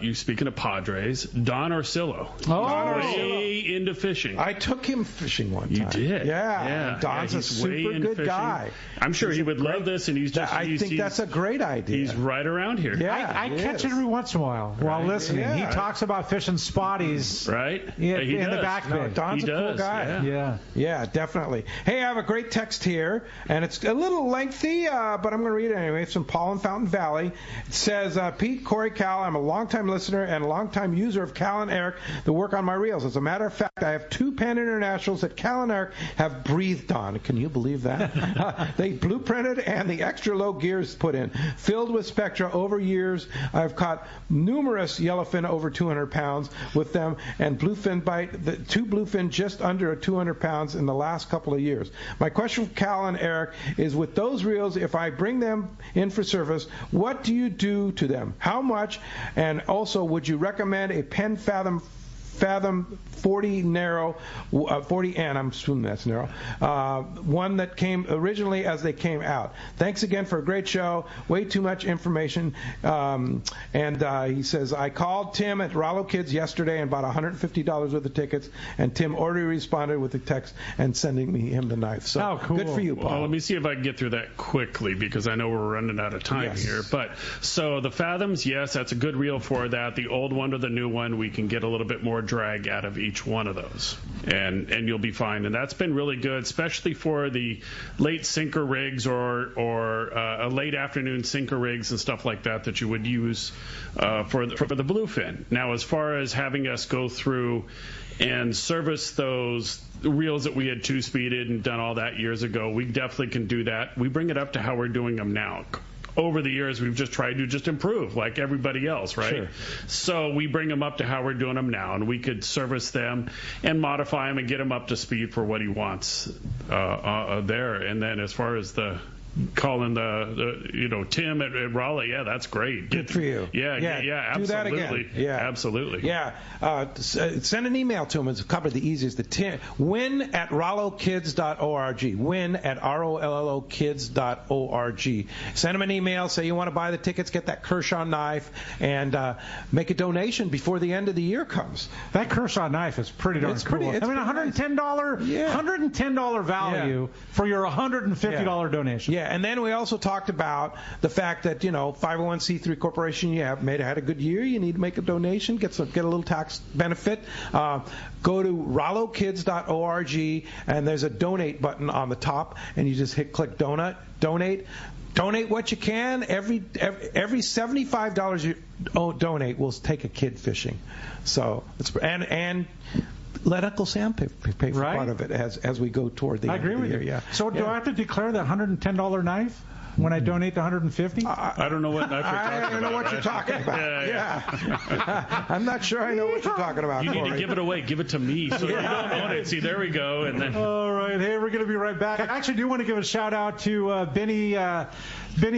You speaking of Padres, Don Orsillo. Way into fishing. I took him fishing one time. You did? Yeah. Don's a super good guy. I'm sure he would love this, and I think that's a great idea. He's right around here. Yeah, I catch it every once in a while listening. Yeah. He talks about fishing spotties. Right? In the back bin. Don's a cool guy. Yeah, definitely. Hey, I have a great text here. And it's a little lengthy, but I'm going to read it anyway. It's from Paul in Fountain Valley. It says, Pete, Corey, Cal, I'm a longtime listener and a longtime user of Cal and Eric that work on my reels. As a matter of fact, I have 2 Penn Internationals that Cal and Eric have breathed on. Can you believe that? They blueprinted and the extra low gears put in. Filled with spectra over years, I've caught numerous yellowfin over 200 pounds with them and bluefin bite, 2 bluefin just under 200 pounds in the last couple of years. My question for Cal and Eric is, with those reels, if I bring them in for service, what do you do to them? How much? And also, would you recommend a Penn Fathom 40 narrow, 40N, I'm assuming that's narrow, one that came originally as they came out. Thanks again for a great show. Way too much information. And he says, I called Tim at Rollo Kids yesterday and bought $150 worth of tickets, and Tim already responded with a text and sending him the knife. So cool. Good for you, Paul. Well, let me see if I can get through that quickly, because I know we're running out of time here. But so the Fathoms, yes, that's a good reel for that. The old one or the new one, we can get a little bit more drag out of each one of those, and you'll be fine. And that's been really good, especially for the late sinker rigs or a late afternoon sinker rigs and stuff like that you would use for the bluefin. Now, as far as having us go through and service those reels that we had 2-speeded and done all that years ago, we definitely can do that. We bring it up to how we're doing them now. Over the years, we've just tried to improve like everybody else, right? Sure. So we bring them up to how we're doing them now, and we could service them and modify them and get them up to speed for what he wants there. And then as far as calling the Tim at Raleigh, that's great. Good for you. Yeah, absolutely. Do that again. Yeah, absolutely. Yeah, send an email to him. It's probably the easiest. Win at RolloKids.org. Win at ROLLOKids.org. Send him an email. Say you want to buy the tickets, get that Kershaw knife, and make a donation before the end of the year comes. That Kershaw knife is pretty darn cool. $110 value for your $150 donation. Yeah, and then we also talked about the fact that 501c3 corporation, you had a good year. You need to make a donation, get a little tax benefit. Go to RolloKids.org, and there's a donate button on the top, and you just click donate. Donate what you can. Every $75 you donate will take a kid fishing. So and let Uncle Sam pay for part of it as we go toward the end of the year. Yeah. So do I have to declare that $110 knife when I donate the $150? I don't know what knife you're talking about. I don't know what you're talking about. Yeah. I'm not sure I know what you're talking about. You need to give it away. Give it to me so you don't own it. See, there we go. And then. All right. Hey, we're going to be right back. I actually do want to give a shout out to Benny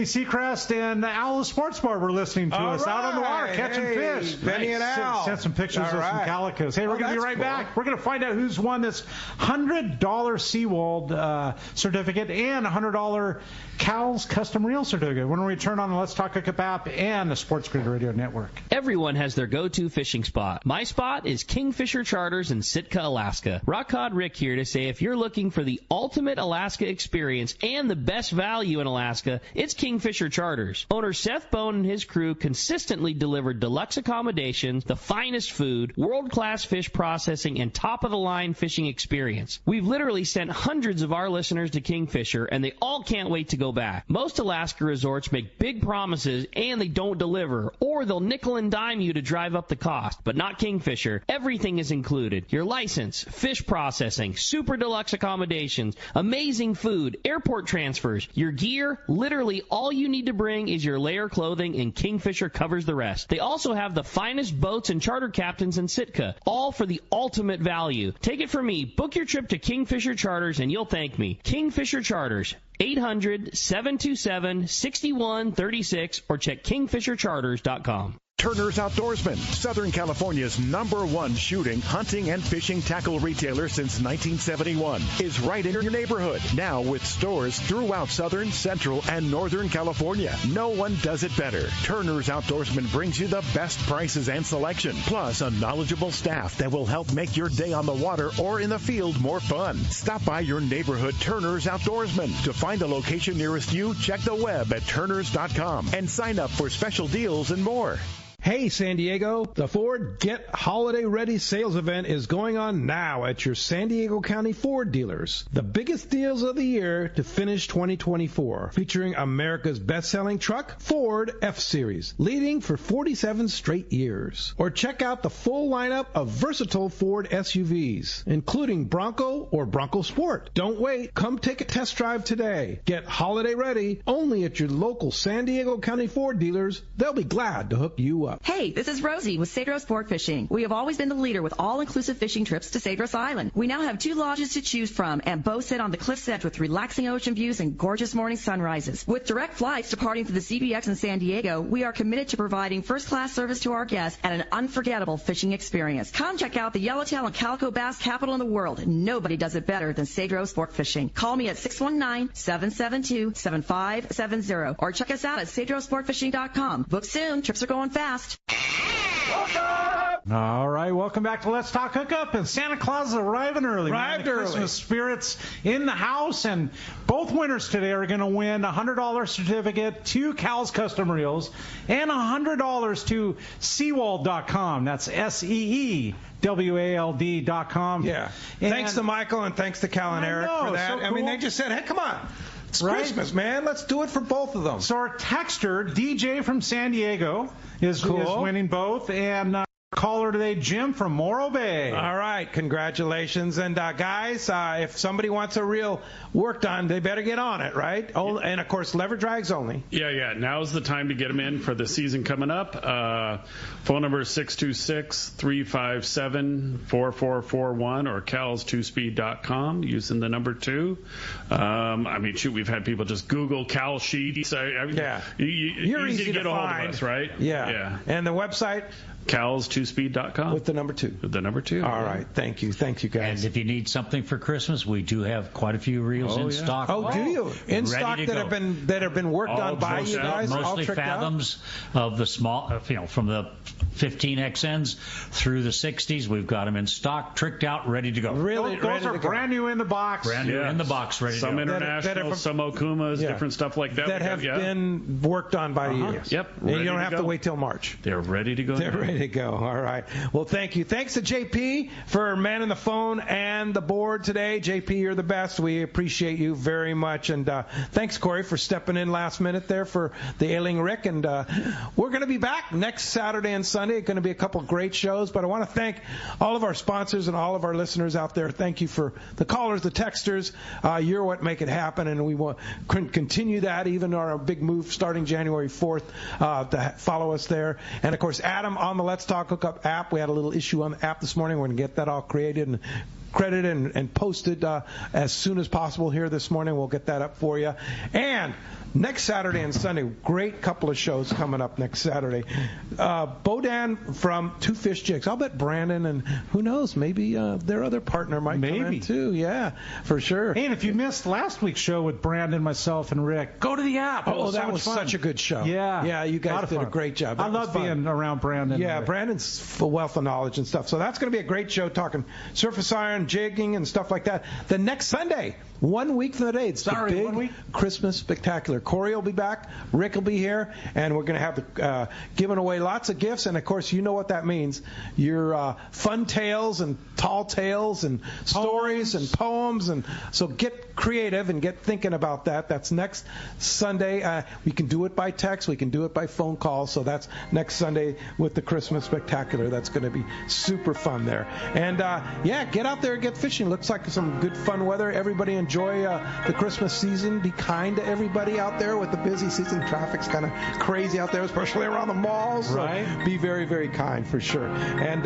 Seacrest and Al the Sports Bar were listening to us out on the water catching fish. Benny and Al. Sent some pictures of some calicos. Hey, we're going to be right back. We're going to find out who's won this $100 Seawold certificate and $100 Cal's Custom Reel Certificate when we return on the Let's Talk Hookup app and the Sports Grid Radio Network. Everyone has their go-to fishing spot. My spot is Kingfisher Charters in Sitka, Alaska. Rock Cod Rick here to say if you're looking for the ultimate Alaska experience and the best value in Alaska, it's Kingfisher Charters. Owner Seth Bone and his crew consistently deliver deluxe accommodations, the finest food, world-class fish processing, and top-of-the-line fishing experience. We've literally sent hundreds of our listeners to Kingfisher, and they all can't wait to go back. Most Alaska resorts make big promises, and they don't deliver, or they'll nickel and dime you to drive up the cost, but not Kingfisher. Everything is included. Your license, fish processing, super deluxe accommodations, amazing food, airport transfers, your gear. Literally all you need to bring is your layer clothing, and Kingfisher covers the rest. They also have the finest boats and charter captains in Sitka, all for the ultimate value. Take it from me. Book your trip to Kingfisher Charters and you'll thank me. Kingfisher Charters, 800-727-6136 or check kingfishercharters.com. Turner's Outdoorsman, Southern California's #1 shooting, hunting, and fishing tackle retailer since 1971, is right in your neighborhood. Now with stores throughout Southern, Central, and Northern California. No one does it better. Turner's Outdoorsman brings you the best prices and selection, plus a knowledgeable staff that will help make your day on the water or in the field more fun. Stop by your neighborhood Turner's Outdoorsman. To find a location nearest you, check the web at turners.com and sign up for special deals and more. Hey, San Diego, the Ford Get Holiday Ready sales event is going on now at your San Diego County Ford dealers. The biggest deals of the year to finish 2024, featuring America's best-selling truck, Ford F-Series, leading for 47 straight years. Or check out the full lineup of versatile Ford SUVs, including Bronco or Bronco Sport. Don't wait. Come take a test drive today. Get holiday ready only at your local San Diego County Ford dealers. They'll be glad to hook you up. Hey, this is Rosie with Cedros Sport Fishing. We have always been the leader with all-inclusive fishing trips to Cedros Island. We now have 2 lodges to choose from and both sit on the cliff's edge with relaxing ocean views and gorgeous morning sunrises. With direct flights departing to the CBX in San Diego, we are committed to providing first-class service to our guests and an unforgettable fishing experience. Come check out the yellowtail and calico bass capital in the world. Nobody does it better than Cedros Sport Fishing. Call me at 619-772-7570 or check us out at cedrosportfishing.com. Book soon. Trips are going fast. All right, welcome back to Let's Talk Hookup. And Santa Claus is arriving early. Christmas spirits in the house, and both winners today are going to win a $100 certificate to Cal's Custom Reels and $100 to Seawald.com. That's SEEWALD.com. Yeah. And thanks to Michael and thanks to Cal and Eric for that. So cool. I mean, they just said, hey, come on. It's Christmas, man. Let's do it for both of them. So our texter, DJ from San Diego, is winning both. And caller today, Jim from Morro Bay. All right. Congratulations. And, guys, if somebody wants a reel worked on, they better get on it, right? Oh, and, of course, lever drags only. Yeah. Now's the time to get them in for the season coming up. Phone number is 626-357-4441 or cals2speed.com using the number 2. We've had people just Google Cal Sheets. You're easy to get a hold of us, right? Yeah. And the website? Cals2speed.com. With the number 2. With the number 2. All right. Thank you, guys. And if you need something for Christmas, we do have quite a few reels in stock. Oh, do you? In stock that have been worked on by you guys? Mostly fathoms of the small, from the 15XNs through the 60s. We've got them in stock, tricked out, ready to go. Really, those are brand new in the box. Brand new in the box, ready to go. Some international, some Okumas, different stuff like that. That have been worked on by you. Yep. And you don't have to wait till March. They're ready to go. They're ready to go. All right. Well, thank you. Thanks to JP for manning the phone and the board today. JP, you're the best. We appreciate you very much. And thanks, Corey, for stepping in last minute there for the Ailing Rick. And we're going to be back next Saturday and Sunday. It's going to be a couple great shows. But I want to thank all of our sponsors and all of our listeners out there. Thank you for the callers, the texters. You're what make it happen. And we want to continue that, even our big move starting January 4th to follow us there. And, of course, Adam on the Let's Talk Hookup app. We had a little issue on the app this morning. We're going to get that all created and credited and posted as soon as possible here this morning. We'll get that up for you. And next Saturday and Sunday, great couple of shows coming up next Saturday. Bodan from Two Fish Jigs. I'll bet Brandon and who knows, maybe their other partner might come in too. Yeah, for sure. And if you missed last week's show with Brandon, myself, and Rick, go to the app. That was such a good show. Yeah, you guys did a great job. I love being around Brandon. Yeah, Brandon's a wealth of knowledge and stuff. So that's going to be a great show talking surface iron, jigging, and stuff like that. The next Sunday, 1 week from today, it's the big Christmas Spectacular. Corey will be back, Rick will be here, and we're going to have giving away lots of gifts. And of course, you know what that means. Your fun tales and tall tales and stories and poems. And so get creative and get thinking about that. That's next Sunday. We can do it by text. We can do it by phone call. So that's next Sunday with the Christmas Spectacular. That's going to be super fun there. And get out there and get fishing. Looks like some good fun weather. Everybody enjoy the Christmas season. Be kind to everybody out there with the busy season. Traffic's kind of crazy out there, especially around the malls. So be very, very kind for sure. And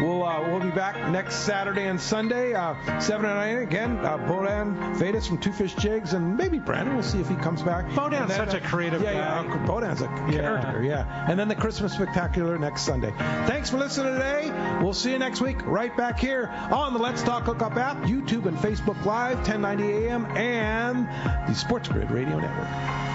we'll be back next Saturday and Sunday, 7 and 9 again. Bodan Fadis from Two Fish Jigs, and maybe Brandon. We'll see if he comes back. Bodan's such a creative guy. Yeah, Bodan's a character. Yeah. And then the Christmas Spectacular next Sunday. Thanks for listening today. We'll see you next week right back here on the Let's Talk Hookup app, YouTube and Facebook Live, 1090 AM, and the Sports Grid Radio Network.